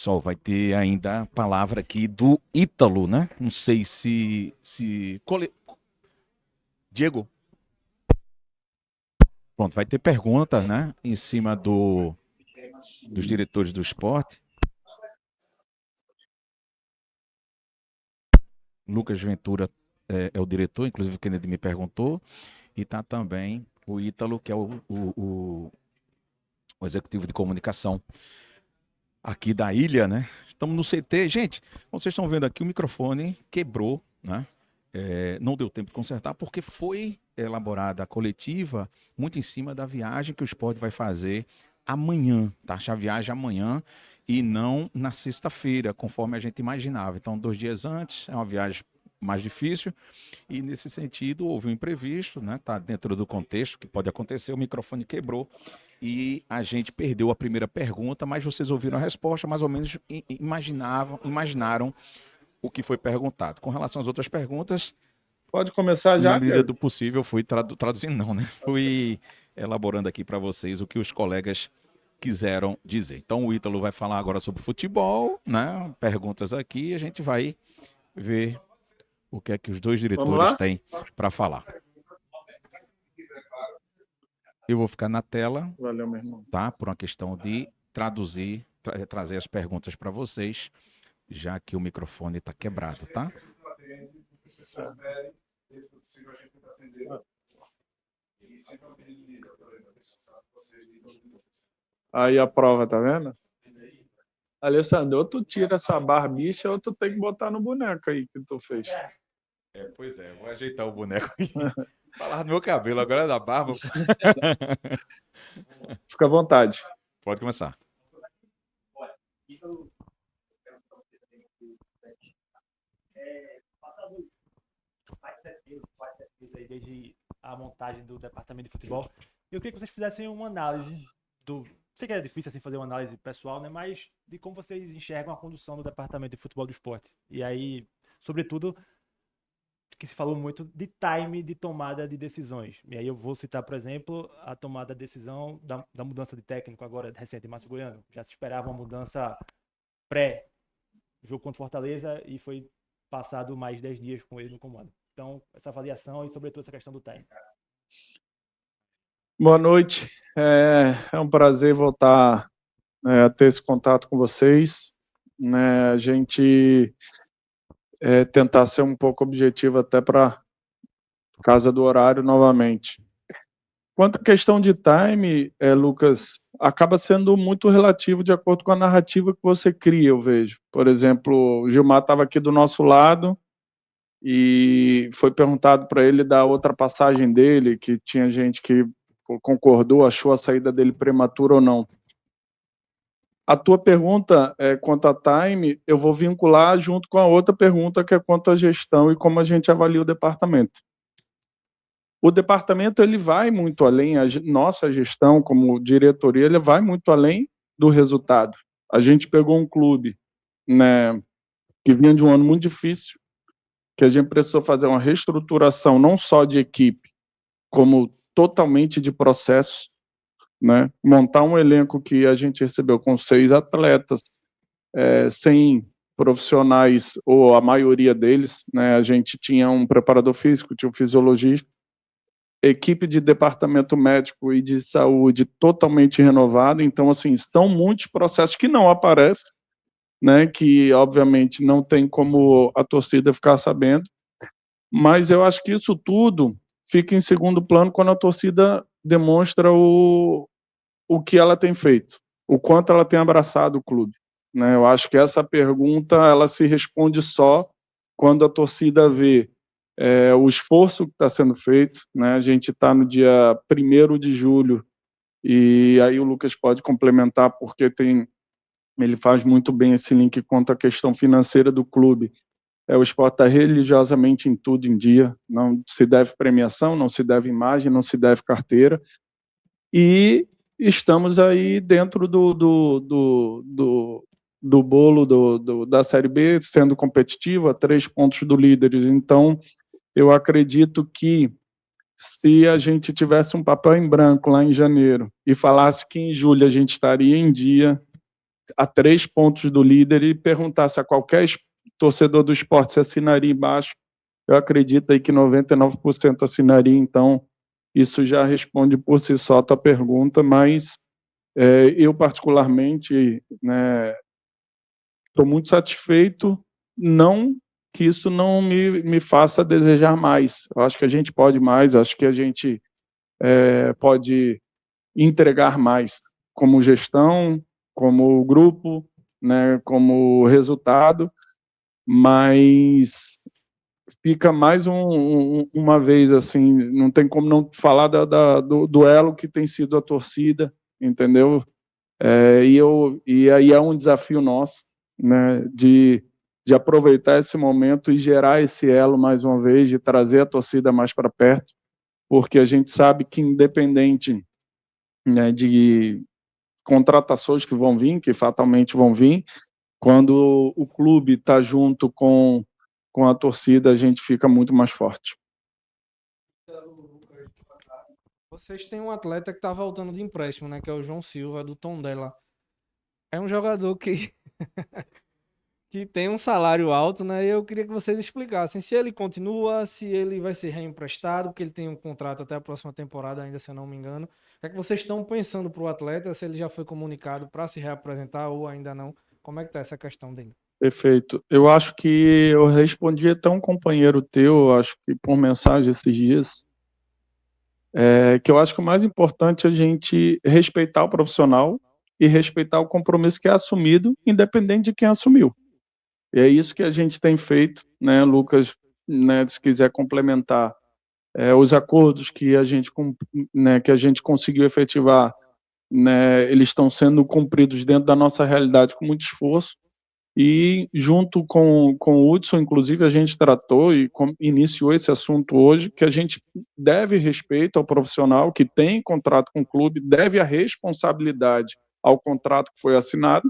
Só vai ter ainda a palavra aqui do Ítalo, né? Não sei Diego, pronto, vai ter pergunta, né? Em cima dos diretores do esporte. Lucas Ventura é o diretor, inclusive o Kennedy me perguntou. E tá também o Ítalo, que é o executivo de comunicação aqui da ilha, né? Estamos no CT. Gente, como vocês estão vendo aqui, o microfone quebrou, né? Não deu tempo de consertar, porque foi elaborada a coletiva muito em cima da viagem que o esporte vai fazer amanhã, tá? A viagem amanhã e não na sexta-feira, conforme a gente imaginava. Então, 2 dias antes, é uma viagem mais difícil e, nesse sentido, houve um imprevisto, né? Tá dentro do contexto que pode acontecer, o microfone quebrou e a gente perdeu a primeira pergunta, mas vocês ouviram a resposta, mais ou menos imaginaram o que foi perguntado. Com relação às outras perguntas, pode começar já, na medida do possível, fui traduzindo, não, né? Fui elaborando aqui para vocês o que os colegas quiseram dizer. Então, o Ítalo vai falar agora sobre futebol, né? Perguntas aqui, a gente vai ver o que é que os dois diretores têm para falar. Eu vou ficar na tela, valeu, meu irmão, tá? Por uma questão de traduzir, trazer as perguntas para vocês, já que o microfone está quebrado, tá? Aí a prova, tá vendo? Alessandro, ou tu tira essa barbicha ou tu tem que botar no boneco aí que tu fez. Pois é, vou ajeitar o boneco aí. Falar do meu cabelo, agora é da barba. Fica à vontade. Pode começar. Desde a montagem do departamento de futebol. Eu queria que vocês fizessem uma análise do... Sei que é difícil assim fazer uma análise pessoal, né? Mas de como vocês enxergam a condução do departamento de futebol do esporte. E aí, sobretudo, que se falou muito de time de tomada de decisões. E aí eu vou citar, por exemplo, a tomada de decisão da mudança de técnico agora recente, Márcio Goiano. Já se esperava uma mudança pré-jogo contra Fortaleza e foi passado mais 10 dias com ele no comando. Então, essa avaliação e, sobretudo, essa questão do time. Boa noite. É um prazer voltar a ter esse contato com vocês. A gente tentar ser um pouco objetivo até para casa do horário novamente. Quanto à questão de time, Lucas, acaba sendo muito relativo de acordo com a narrativa que você cria, eu vejo. Por exemplo, o Gilmar estava aqui do nosso lado e foi perguntado para ele da outra passagem dele, que tinha gente que concordou, achou a saída dele prematura ou não. A tua pergunta quanto a time, eu vou vincular junto com a outra pergunta, que é quanto à gestão e como a gente avalia o departamento. O departamento ele vai muito além, a nossa gestão como diretoria, ele vai muito além do resultado. A gente pegou um clube, né, que vinha de um ano muito difícil, que a gente precisou fazer uma reestruturação não só de equipe, como totalmente de processo, né? Montar um elenco que a gente recebeu com 6 atletas, 100 profissionais, ou a maioria deles, né? A gente tinha um preparador físico, tinha um fisiologista, equipe de departamento médico e de saúde totalmente renovada. Então, assim, são muitos processos que não aparecem, né, que obviamente não tem como a torcida ficar sabendo, mas eu acho que isso tudo fica em segundo plano quando a torcida demonstra o que ela tem feito, o quanto ela tem abraçado o clube, né? Eu acho que essa pergunta ela se responde só quando a torcida vê o esforço que está sendo feito, né? A gente está no dia 1º de julho e aí o Lucas pode complementar porque ele faz muito bem esse link quanto à questão financeira do clube. O esporte está religiosamente em tudo em dia, não se deve premiação, não se deve imagem, não se deve carteira, e estamos aí dentro do bolo da Série B, sendo competitivo, a 3 pontos do líder. Então, eu acredito que se a gente tivesse um papel em branco lá em janeiro e falasse que em julho a gente estaria em dia, a 3 pontos do líder e perguntasse a qualquer torcedor do esporte se assinaria embaixo, eu acredito aí que 99% assinaria, então isso já responde por si só a tua pergunta, mas eu particularmente, né, estou muito satisfeito, não que isso não me faça desejar mais, eu acho que a gente pode mais, acho que a gente pode entregar mais como gestão, como grupo, né, como resultado, mas fica mais uma vez assim, não tem como não falar do duelo que tem sido a torcida, entendeu? E aí é um desafio nosso, né, de aproveitar esse momento e gerar esse elo mais uma vez, de trazer a torcida mais para perto, porque a gente sabe que independente, né, de contratações que vão vir, que fatalmente vão vir, quando o clube está junto com a torcida, a gente fica muito mais forte. Vocês têm um atleta que tá voltando de empréstimo, né? Que é o João Silva, do Tondela. É um jogador que, que tem um salário alto, né? E eu queria que vocês explicassem se ele continua, se ele vai ser reemprestado, porque ele tem um contrato até a próxima temporada ainda, se eu não me engano. O que é que vocês estão pensando pro atleta? Se ele já foi comunicado para se reapresentar ou ainda não? Como é que tá essa questão dele? Perfeito. Eu acho que eu respondi até um companheiro teu, acho que por mensagem esses dias, que eu acho que o mais importante é a gente respeitar o profissional e respeitar o compromisso que é assumido, independente de quem assumiu. E é isso que a gente tem feito, né, Lucas, né, se quiser complementar, os acordos que a gente, né, que a gente conseguiu efetivar, né, eles estão sendo cumpridos dentro da nossa realidade com muito esforço, e junto com o Hudson, inclusive, a gente tratou e iniciou esse assunto hoje, que a gente deve respeito ao profissional que tem contrato com o clube, deve a responsabilidade ao contrato que foi assinado,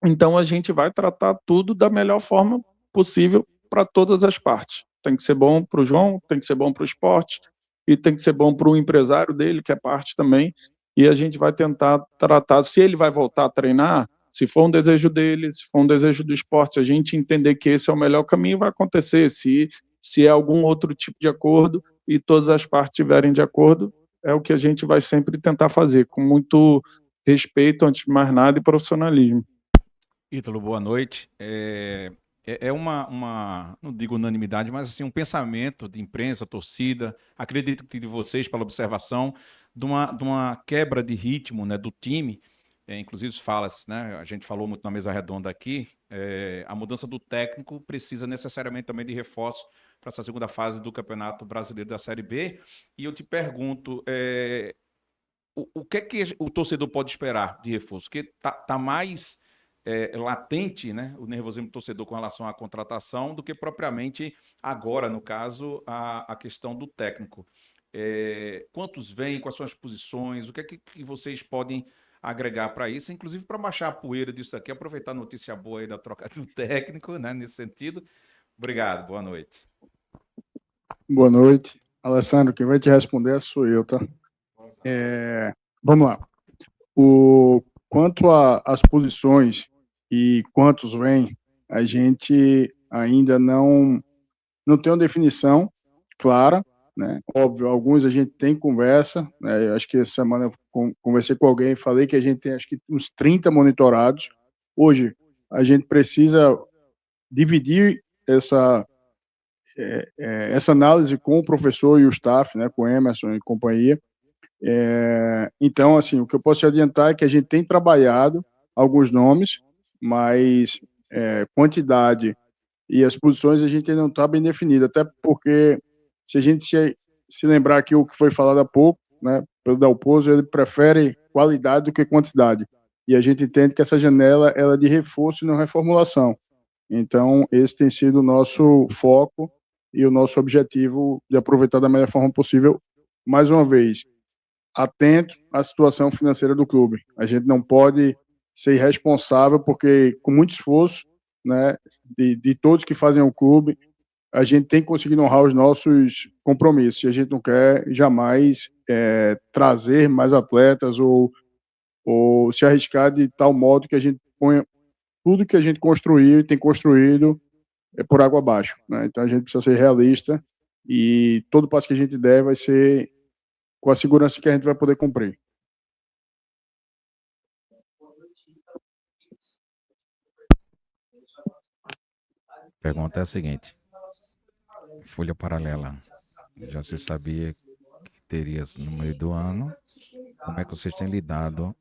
então a gente vai tratar tudo da melhor forma possível para todas as partes. Tem que ser bom para o João, tem que ser bom para o esporte, e tem que ser bom para o empresário dele, que é parte também, e a gente vai tentar tratar, se ele vai voltar a treinar, se for um desejo dele, se for um desejo do esporte, se a gente entender que esse é o melhor caminho, vai acontecer. Se é algum outro tipo de acordo e todas as partes estiverem de acordo, é o que a gente vai sempre tentar fazer, com muito respeito, antes de mais nada, e profissionalismo. Ítalo, boa noite. É uma, não digo unanimidade, mas assim, um pensamento de imprensa, torcida, acredito que de vocês, pela observação, de uma quebra de ritmo, né, do time. Inclusive fala-se, né, a gente falou muito na mesa redonda aqui, a mudança do técnico precisa necessariamente também de reforço para essa segunda fase do Campeonato Brasileiro da Série B. E eu te pergunto, o que é que o torcedor pode esperar de reforço? Porque tá mais latente, né, o nervosismo do torcedor com relação à contratação do que propriamente agora, no caso, a questão do técnico. Quantos vêm, quais são as posições, o que é que vocês podem agregar para isso, inclusive para baixar a poeira disso aqui, aproveitar a notícia boa aí da troca do técnico, né, nesse sentido. Obrigado, boa noite. Boa noite. Alessandro, quem vai te responder sou eu, tá? Vamos lá. Quanto às posições e quantos vêm, a gente ainda não tem uma definição clara, né? Óbvio, alguns a gente tem conversa, né? Eu acho que essa semana eu conversei com alguém e falei que a gente tem acho que uns 30 monitorados. Hoje, a gente precisa dividir essa análise com o professor e o staff, né, com o Emerson e companhia. Então, assim, o que eu posso te adiantar é que a gente tem trabalhado alguns nomes, mas quantidade e as posições a gente ainda não está bem definido, até porque se a gente se lembrar aqui o que foi falado há pouco, né, pelo Dalpozo, ele prefere qualidade do que quantidade, e a gente entende que essa janela ela é de reforço e não reformulação. Então, esse tem sido o nosso foco e o nosso objetivo de aproveitar da melhor forma possível, mais uma vez, atento à situação financeira do clube. A gente não pode ser irresponsável, porque com muito esforço, né, de todos que fazem o clube, a gente tem conseguido honrar os nossos compromissos, e a gente não quer jamais trazer mais atletas ou ou se arriscar de tal modo que a gente ponha tudo que a gente construiu e tem construído por água abaixo, né? Então a gente precisa ser realista e todo passo que a gente der vai ser com a segurança que a gente vai poder cumprir. A pergunta é a seguinte: folha paralela. Já se sabia que teria no meio do ano. Como é que vocês têm lidado?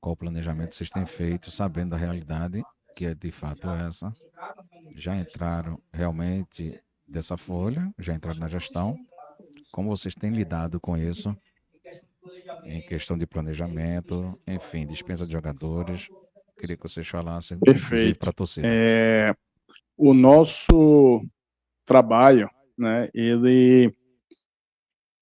Qual planejamento vocês têm feito, sabendo da realidade, que é de fato essa? Já entraram realmente dessa folha? Já entraram na gestão? Como vocês têm lidado com isso? Em questão de planejamento, enfim, dispensa de jogadores. Queria que vocês falassem, inclusive para a Perfeito. torcida. O nosso trabalho, né, ele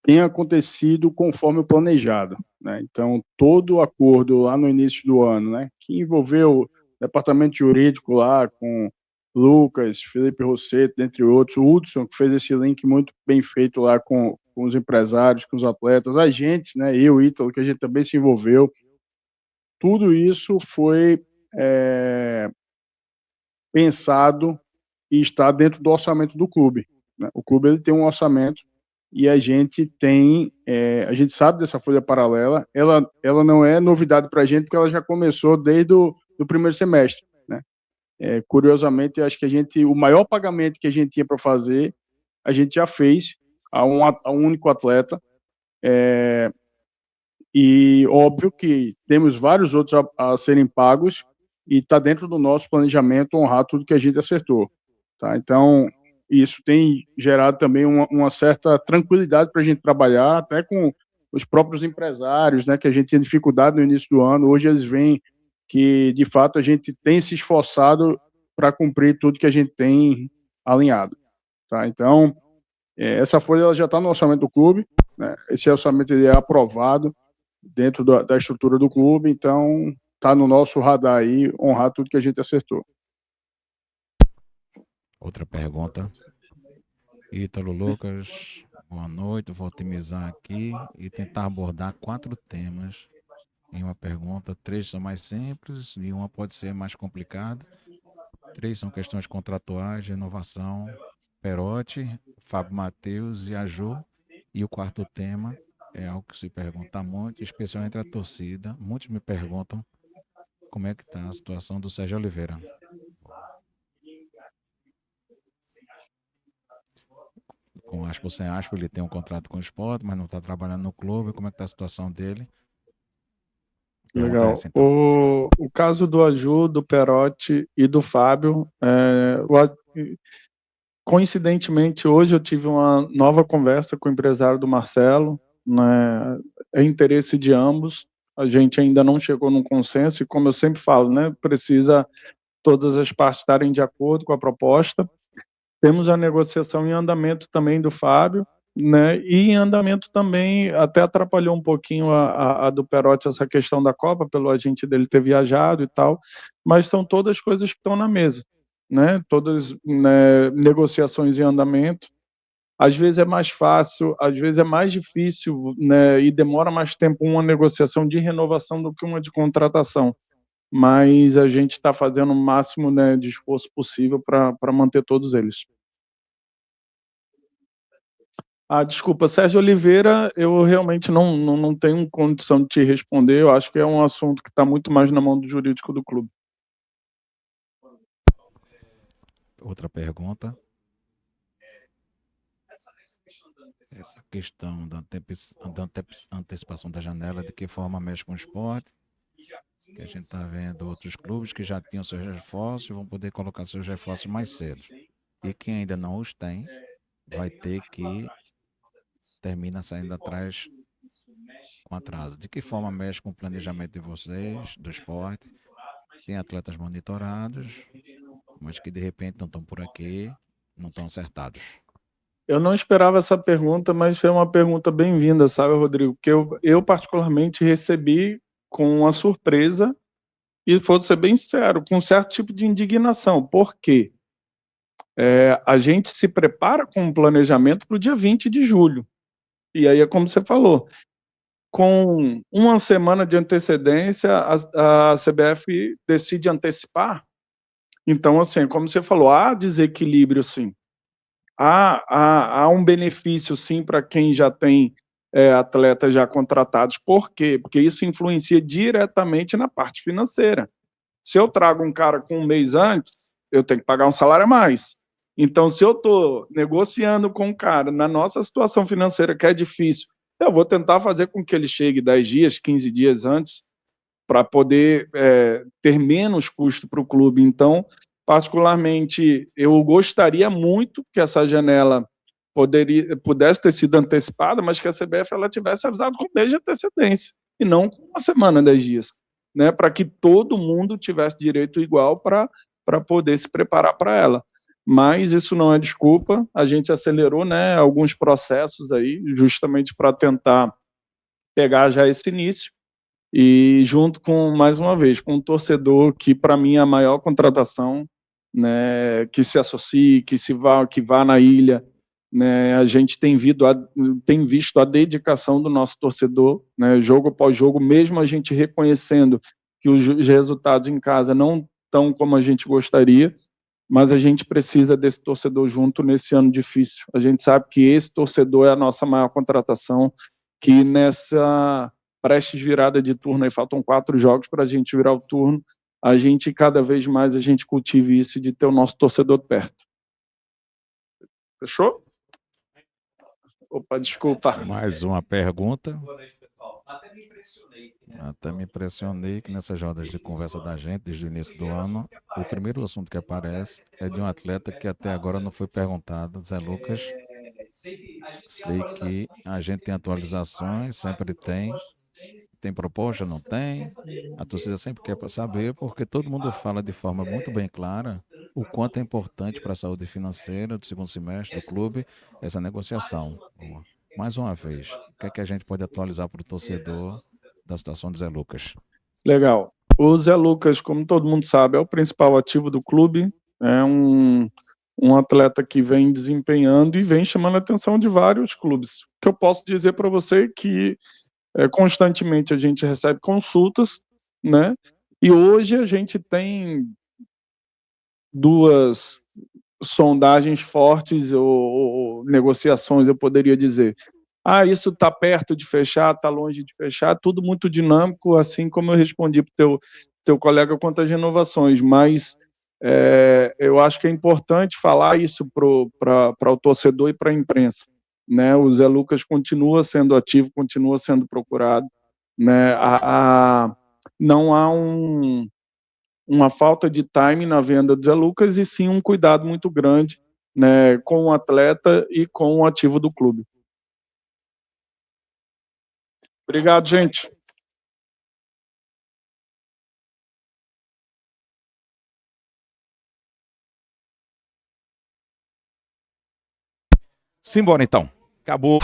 tem acontecido conforme o planejado, né? Então, todo o acordo lá no início do ano, né, que envolveu o departamento jurídico lá com Lucas, Felipe Rosseto, dentre outros, o Hudson, que fez esse link muito bem feito lá com os empresários, com os atletas, a gente, né, eu, Ítalo, que a gente também se envolveu, tudo isso foi pensado e está dentro do orçamento do clube, né? O clube ele tem um orçamento e a gente tem, a gente sabe dessa folha paralela, ela não é novidade para a gente porque ela já começou desde o primeiro semestre, né? Curiosamente, acho que o maior pagamento que a gente tinha para fazer, a gente já fez a um único atleta, e óbvio que temos vários outros a serem pagos e está dentro do nosso planejamento honrar tudo que a gente acertou, tá? Então, isso tem gerado também uma certa tranquilidade para a gente trabalhar, até com os próprios empresários, né, que a gente tinha dificuldade no início do ano, hoje eles veem que, de fato, a gente tem se esforçado para cumprir tudo que a gente tem alinhado, tá? Então, essa folha ela já está no orçamento do clube, né? Esse orçamento ele é aprovado dentro da estrutura do clube, então está no nosso radar aí honrar tudo que a gente acertou. Outra pergunta. Ítalo Lucas, boa noite. Vou otimizar aqui e tentar abordar 4 temas em uma pergunta. 3 são mais simples e uma pode ser mais complicada. 3 são questões contratuais, renovação, Perotti, Fábio Matheus e a Ju. E o 4º tema é algo que se pergunta muito, especialmente a torcida. Muitos me perguntam como é que está a situação do Sérgio Oliveira. Com aspas ou sem aspas, ele tem um contrato com o Sport, mas não está trabalhando no clube. Como é que está a situação dele? Legal. Essa, então. O caso do Aju, do Perotti e do Fábio, coincidentemente, hoje eu tive uma nova conversa com o empresário do Marcelo, né? É interesse de ambos, a gente ainda não chegou num consenso, e como eu sempre falo, né, precisa todas as partes estarem de acordo com a proposta. Temos a negociação em andamento também do Fábio, né? E em andamento também, até atrapalhou um pouquinho a do Perotti essa questão da Copa, pelo agente dele ter viajado e tal, mas são todas coisas que estão na mesa, né? Todas, né, negociações em andamento. Às vezes é mais fácil, às vezes é mais difícil, né? E demora mais tempo uma negociação de renovação do que uma de contratação. Mas a gente está fazendo o máximo, né, de esforço possível para manter todos eles. Desculpa, Sérgio Oliveira, eu realmente não tenho condição de te responder, eu acho que é um assunto que está muito mais na mão do jurídico do clube. Outra pergunta. Essa questão da antecipação da janela, de que forma mexe com o esporte? Que a gente está vendo outros clubes que já tinham seus reforços, vão poder colocar seus reforços mais cedo. E quem ainda não os tem, vai ter que termina saindo atrás com atraso. De que forma mexe com o planejamento de vocês, do esporte? Tem atletas monitorados, mas que de repente não estão por aqui, não estão acertados. Eu não esperava essa pergunta, mas foi uma pergunta bem-vinda, sabe, Rodrigo? Que eu particularmente recebi com uma surpresa e, vou ser bem sincero, com um certo tipo de indignação. Por quê? A gente se prepara com um planejamento para o dia 20 de julho. E aí é como você falou, com uma semana de antecedência, a CBF decide antecipar. Então, assim, como você falou, há desequilíbrio, sim. Há um benefício, sim, para quem já tem atletas já contratados. Por quê? Porque isso influencia diretamente na parte financeira. Se eu trago um cara com um mês antes, eu tenho que pagar um salário a mais. Então, se eu estou negociando com um cara na nossa situação financeira, que é difícil, eu vou tentar fazer com que ele chegue 10 dias, 15 dias antes, para poder ter menos custo para o clube. Então, particularmente, eu gostaria muito que essa janela pudesse ter sido antecipada, mas que a CBF ela tivesse avisado com 10 de antecedência, e não com uma semana, 10 dias, né, para que todo mundo tivesse direito igual para poder se preparar para ela. Mas isso não é desculpa, a gente acelerou, né, alguns processos aí, justamente para tentar pegar já esse início, e junto com, mais uma vez, com um torcedor que, para mim, é a maior contratação, né, que se associe, que vá na ilha, né, a gente tem visto a dedicação do nosso torcedor, né, jogo após jogo, mesmo a gente reconhecendo que os resultados em casa não estão como a gente gostaria, mas a gente precisa desse torcedor junto nesse ano difícil. A gente sabe que esse torcedor é a nossa maior contratação, que nessa prestes virada de turno, aí faltam 4 jogos para a gente virar o turno, a gente, cada vez mais, a gente cultive isso de ter o nosso torcedor perto. Fechou? Opa, desculpa. Mais uma pergunta. Até me impressionei que nessas rodas de conversa da gente, desde o início do ano, o primeiro assunto que aparece é de um atleta que até agora não foi perguntado, Zé Lucas. Sei que a gente tem atualizações, sempre tem. Tem proposta, não tem? A torcida sempre quer saber, porque todo mundo fala de forma muito bem clara o quanto é importante para a saúde financeira do segundo semestre do clube essa negociação. Mais uma vez, o que é que a gente pode atualizar para o torcedor da situação do Zé Lucas? Legal. O Zé Lucas, como todo mundo sabe, é o principal ativo do clube, é um atleta que vem desempenhando e vem chamando a atenção de vários clubes. O que eu posso dizer para você é que constantemente a gente recebe consultas, né? E hoje a gente tem 2 sondagens fortes ou negociações, eu poderia dizer. Isso está perto de fechar, está longe de fechar, tudo muito dinâmico, assim como eu respondi para o teu colega quanto às renovações, mas eu acho que é importante falar isso para o torcedor e para a imprensa. Né? O Zé Lucas continua sendo ativo, continua sendo procurado. Né? Não há uma falta de time na venda do Zé Lucas, e sim um cuidado muito grande, né, com o atleta e com o ativo do clube. Obrigado, gente. Simbora então. Acabou.